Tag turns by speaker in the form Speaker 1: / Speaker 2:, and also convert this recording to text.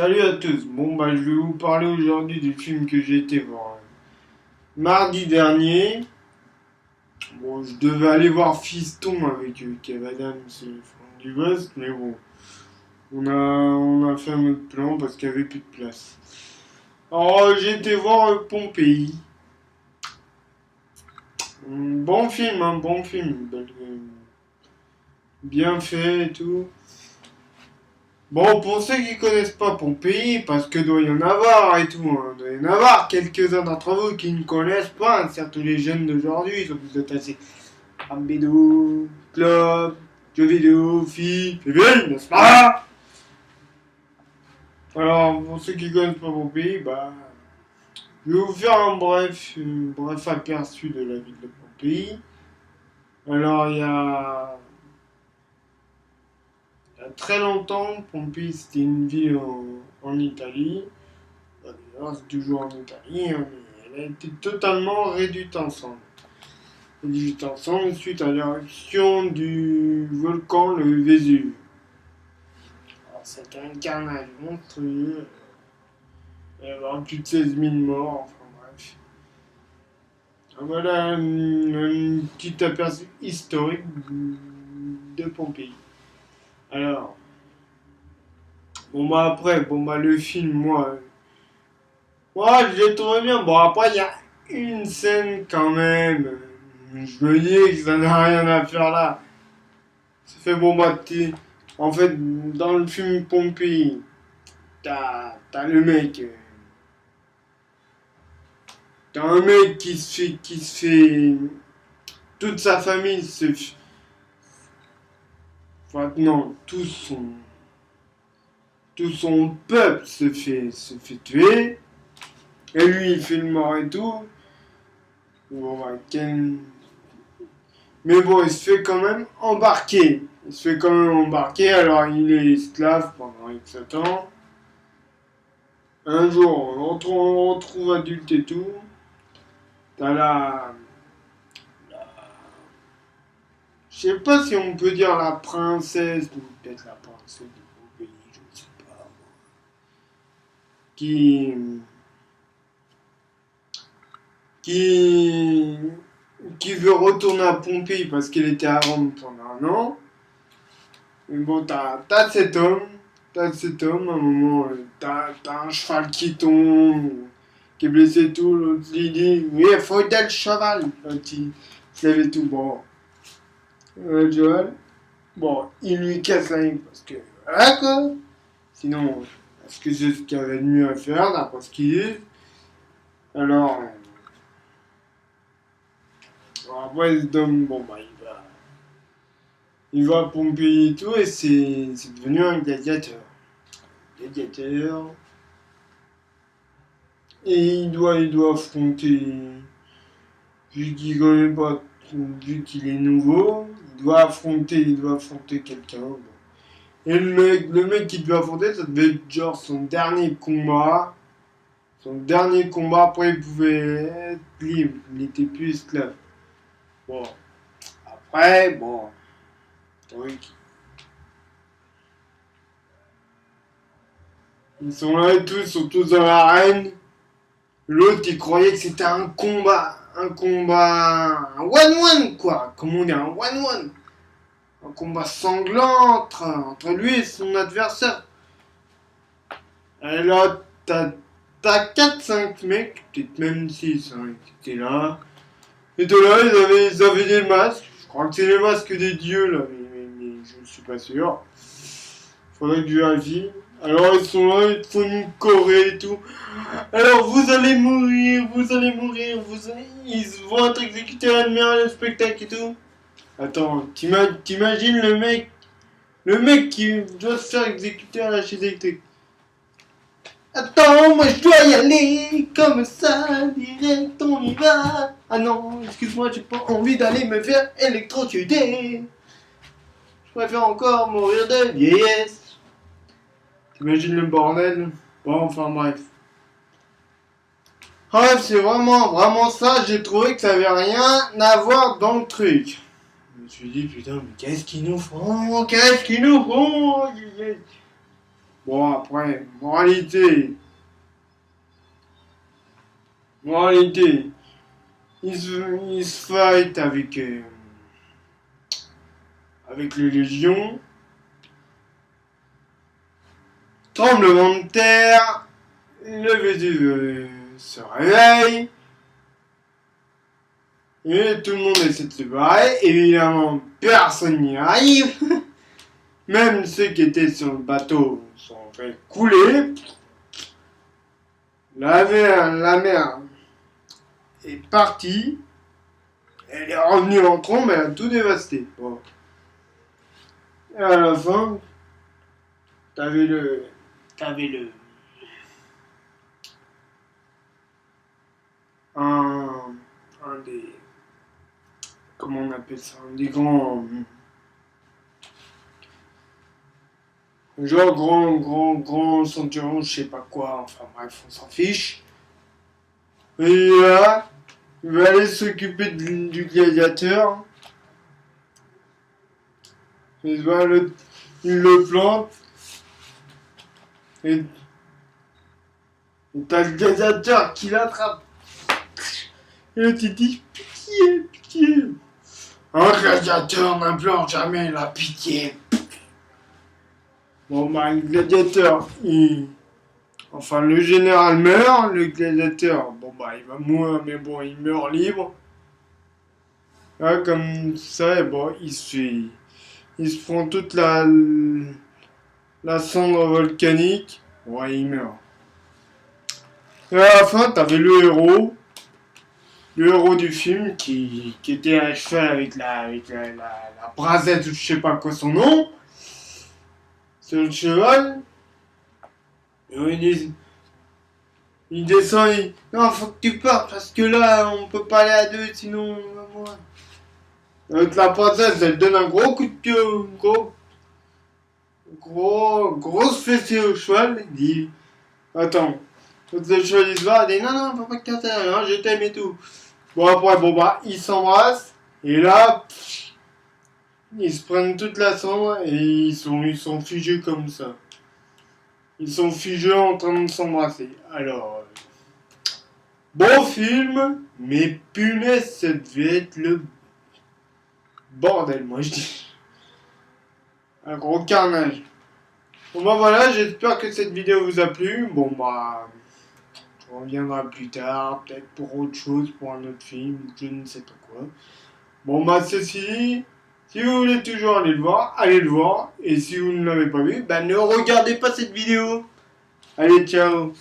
Speaker 1: Salut à tous. Bon bah je vais vous parler aujourd'hui du film que j'ai été voir. Mardi dernier, bon je devais aller voir Fiston avec Kev Adams et Franck Dubosc, mais bon, on a fait un autre plan parce qu'il n'y avait plus de place. Alors j'ai été voir Pompéi. Bon film, hein, bon film. Bien fait et tout. Bon, pour ceux qui connaissent pas Pompéi, parce que doit y en avoir et tout, hein, doit y en avoir quelques-uns d'entre vous qui ne connaissent pas, hein, surtout les jeunes d'aujourd'hui, ils sont plus attaché à bédo, club, jeux vidéo, filles, bébé, n'est-ce pas? Alors, pour ceux qui connaissent pas Pompéi, bah, je vais vous faire un bref aperçu de la ville de Pompéi. Alors, il y a très longtemps, Pompéi c'était une ville en Italie. D'ailleurs, c'est toujours en Italie, hein, mais elle a été totalement réduite ensemble suite à l'éruption du volcan le Vésuve. Alors, c'était un carnage monstrueux. Il y avait plus de 16 000 morts, enfin bref. Voilà un petit aperçu historique de Pompéi. Alors, bon bah après, bon bah le film, moi je l'ai trouvé bien. Bon après, il y a une scène quand même. Je me dis que ça n'a rien à faire là. Ça fait bon bah en fait, dans le film Pompéi, t'as le mec. T'as un mec qui se fait. Toute sa famille se fait. Enfin, non, tout son peuple se fait tuer. Et lui, il fait le mort et tout. Bon, bah, mais bon, il se fait quand même embarquer. Il se fait quand même embarquer, alors il est esclave pendant X temps. Un jour, on retrouve adulte et tout. T'as je sais pas si on peut dire la princesse, ou peut-être la princesse de Pompéi, je ne sais pas. Qui, qui, qui veut retourner à Pompéi parce qu'elle était à Rome pendant un an. Mais bon, t'as cet homme, à un moment, t'as un cheval qui tombe, qui est blessé et tout, l'autre il dit, oui, il faut aider le cheval. L'autre il se lève et tout, bon. Joël, bon, il lui casse la ligne parce que, voilà quoi. Sinon, est-ce que c'est ce qu'il y avait de mieux à faire, d'après ce qu'il dit. Alors, après, cet homme, bon, bah, il va pomper et tout, et c'est devenu un gladiateur. Gladiateur. Et il doit affronter, vu qu'il connaît pas, vu qu'il est nouveau, il doit affronter quelqu'un. Bon. Et le mec qu'il devait affronter, ça devait être genre son dernier combat. Son dernier combat, après il pouvait être libre, il n'était plus esclave. Bon, après, bon, truc. Ils sont là et tout, ils sont tous dans l'arène. L'autre, il croyait que c'était un one-one, quoi. Comment on dit, un one-one. Un combat sanglant entre lui et son adversaire. Et là, t'as 4-5 mecs, peut-être même 6, hein, qui étaient là. Et de là, ils avaient des masques. Je crois que c'est les masques des dieux, là, mais je ne suis pas sûr. Faudrait que je vérifie. Alors, ils sont là, ils te font une choré et tout. Alors, vous allez mourir, ils vont être exécutés à l'admirer le spectacle et tout. Attends, t'imagines le mec qui doit se faire exécuter à la chaise électrique. Attends, moi je dois y aller, comme ça, direct on y va. Ah non, excuse-moi, j'ai pas envie d'aller me faire électrocuter. Je préfère encore mourir de vieillesse. T'imagines le bordel? Bon, enfin bref. Bref, c'est vraiment ça, j'ai trouvé que ça avait rien à voir dans le truc. Je me suis dit, putain, mais qu'est-ce qu'ils nous font? Bon, après, moralité, il se fight avec les légions. Tremblement de terre, le Vésuve se réveille, et tout le monde essaie de se barrer. Évidemment, personne n'y arrive. Même ceux qui étaient sur le bateau sont fait couler. La mer est partie. Elle est revenue en trombe, elle a tout dévasté. Bon. Et à la fin, t'avais le, t'avais un, un des, comment on appelle ça, un des grands, genre grand centurion, je sais pas quoi, enfin bref, on s'en fiche. Et là, il va aller s'occuper du gladiateur. Il le plante. Et t'as le gladiateur qui l'attrape. Et là, tu te dis, pitié, pitié. Un gladiateur n'implore jamais la pitié. Bon, bah, le gladiateur, enfin, le général meurt, le gladiateur, bon, bah, il va mourir, mais bon, il meurt libre. Là, comme ça, bon, il se prend toute la cendre volcanique. Ouais, il meurt. Et à la fin, t'avais le héros du film qui était à cheval avec la brasette, ou je sais pas quoi son nom, sur le cheval. Et il descend, non, faut que tu partes parce que là, on peut pas aller à deux, sinon on va mourir. Avec la princesse, elle donne un gros coup de pied, grosse fessée au cheval. Il dit, attends, le cheval il se va, il dit, non, non, faut pas que tu hein, je t'aime et tout. Bon, après, bon, bah, ils s'embrassent, et là, ils se prennent toute la cendre, et ils sont figés comme ça. Ils sont figés en train de s'embrasser. Alors, bon film, mais punaise, ça devait être le bordel, moi je dis. Un gros carnage. Bon bah voilà, j'espère que cette vidéo vous a plu. Bon bah, on reviendra plus tard, peut-être pour autre chose, pour un autre film, je ne sais pas quoi. Bon bah ceci, si vous voulez toujours aller le voir, allez le voir. Et si vous ne l'avez pas vu, bah ne regardez pas cette vidéo. Allez, ciao.